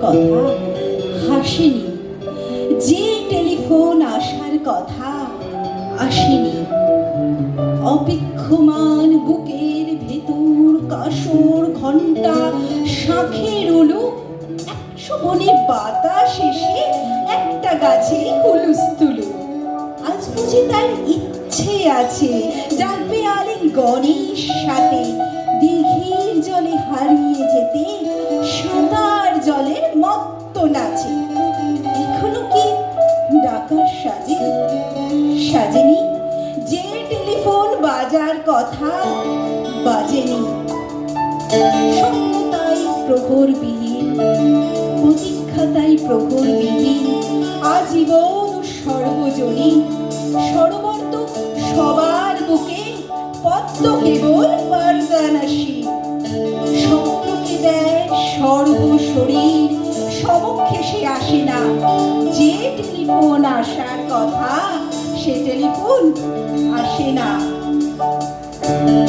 কথা হাসেনি, যে টেলিফোন আসার কথা আসেনি। অপেক্ষমান বুকের ভেতর কাসর ঘন্টা শাঁখে রোলো 100 বনে বাতাস এসে একটা গাছে হুলুস্থুলু। আজ বুঝি তার ইচ্ছে আছে ডাকবে আলিক গণেশ সাথে, দিঘির জলে হারিয়ে যেতে সাঁতার জলের মত্ত নাচে। এখনো কি ডাকার সাজে? সাজেনি, যে টেলিফোন বাজার কথা বাজেনি। সত্যতাই প্রহরবিহীন, প্রতীক্ষা তাই প্রহরবিহীন, আজীবন সর্বজনীন। সরবর্ত সবার বুকে পদ্ম কেবল বারদানাসী। স্বপ্নকে দেয় সর্বশরীর, সমক্ষে সে আসে না। যে টেলিফোন আসার কথা সে টেলিফোন আসে না।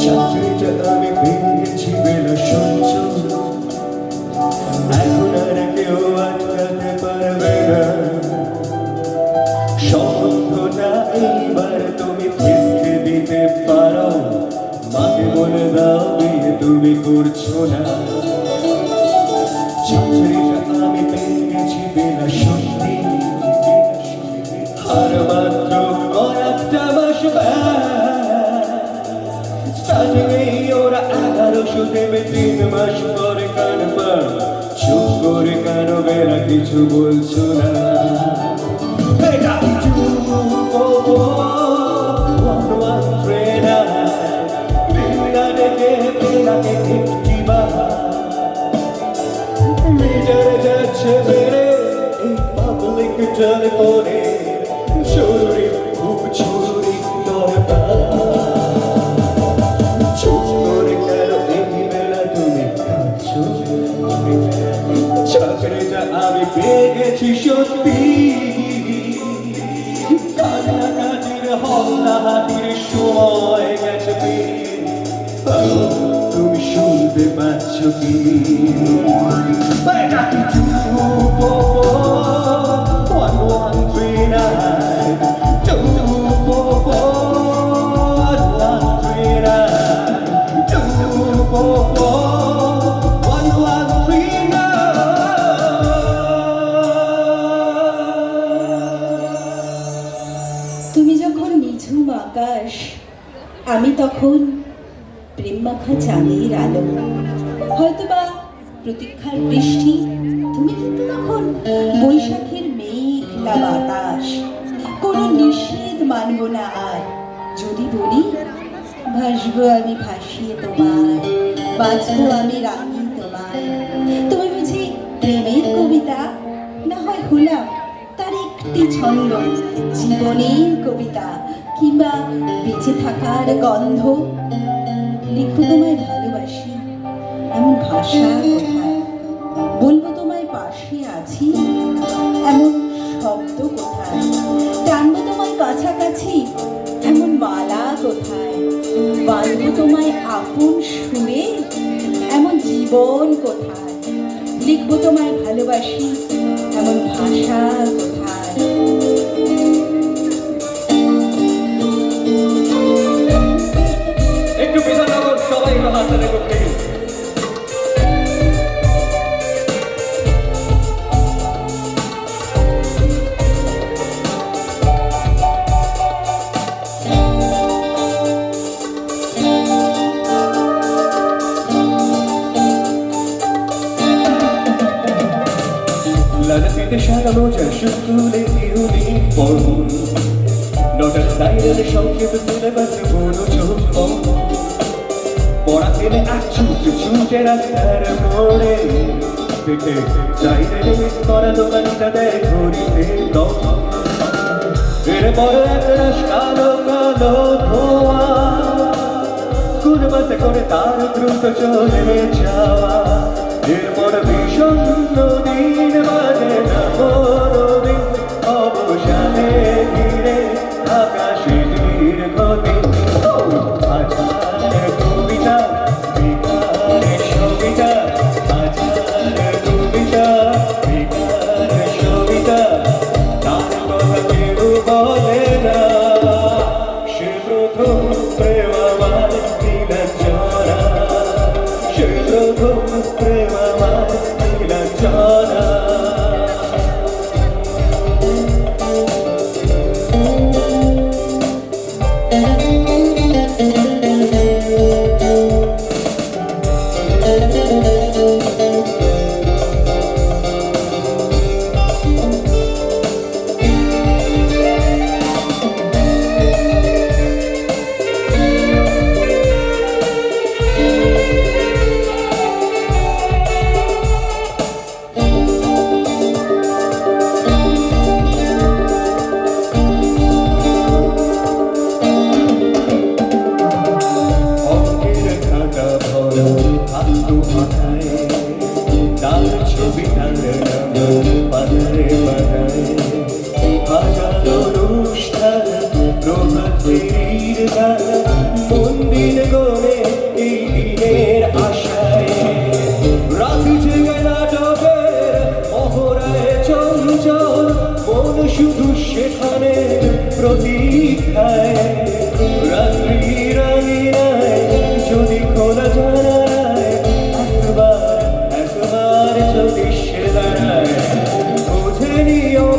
চাকরিটা আমি পেয়েছি বেলা সহ্য, এখন আর কেউ আটকাতে পারবে না। সম্বন্ধটা এইবার তুমি ফিসকে দিতে পারো, মাকে বলে দাও বিয়ে তুমি করছো না। চাকরিটা আমি পেয়েছি বেলা সত্যি, আর মাত্র কয়েকটা মাস ওরা 1100 দেবে 3 মাস পরে কানবার। চুপ করে কেন বেলা কিছু বলছো না? যাচ্ছে বেড়ে এই পাবলিক টেলিফোনে, জরুরি খুব জরুরি দরকার। চাকরিটা আমি পেয়ে গেছি সত্যি, কান্নাকাটির হল্লাহাটির সময় গেছে। তুমি শুনতে পাচ্ছ কি? 1139 তুমি যখন নিঝুম আকাশ, আমি তখন প্রেম মাখা চাঁদের আলো। হয়তোবা প্রতীক্ষার বৃষ্টি, তুমি কিন্তু তখন বৈশাখের মেঘলা বাতাস। কোনো নিষেধ মানব না আর, যদি বলি ভাসবো আমি ভাসিয়ে তোমায়, বাঁচবো আমি রানী তোমায়। তুমি বুঝি প্রেমের কবিতা, না হয় হলাম তার একটি ছন্দ, জীবনের কবিতা কিংবা বেঁচে থাকার গন্ধ। লিখবো তোমায় ভালোবাসি এমন ভাষা কোথায়, বলবো তোমায় পাশে আছি এমন শব্দ কোথায়, টানবো তোমায় কাছাকাছি এমন মালা কোথায়, বাঁধবো তোমায় আপন সুরে এমন জীবন কোথায়, লিখবো তোমায় ভালোবাসি এমন ভাষা কোথায়। একটু পিছন নামো, সবাই হাততালি করতে। Lalatite সারানো যাচ্ছে স্কুলে ইউনিফর্ম, নটার সাইডের সংক্ষেপ সিলেবাস বড় চোখ পড়া ফেলে ছুটে রাস্তার মোড়ে, পেটে সাইডের মিস করা দোকানটা দেয় ঘড়িতে দম। এরপর একরাশ কালো কালো ধোঁয়া, স্কুল বাসে করে তার দ্রুত চলে যাওয়া। এরপর বিষণ্ণ দিন বাজে না মরবি, অবসানে ধীরে আকাশে দীর্ঘদিন। হাজার কবিতা বিকারে সবিতা, হাজার কবিতা প্রথম প্রেম আমার নীলা চলা ছবি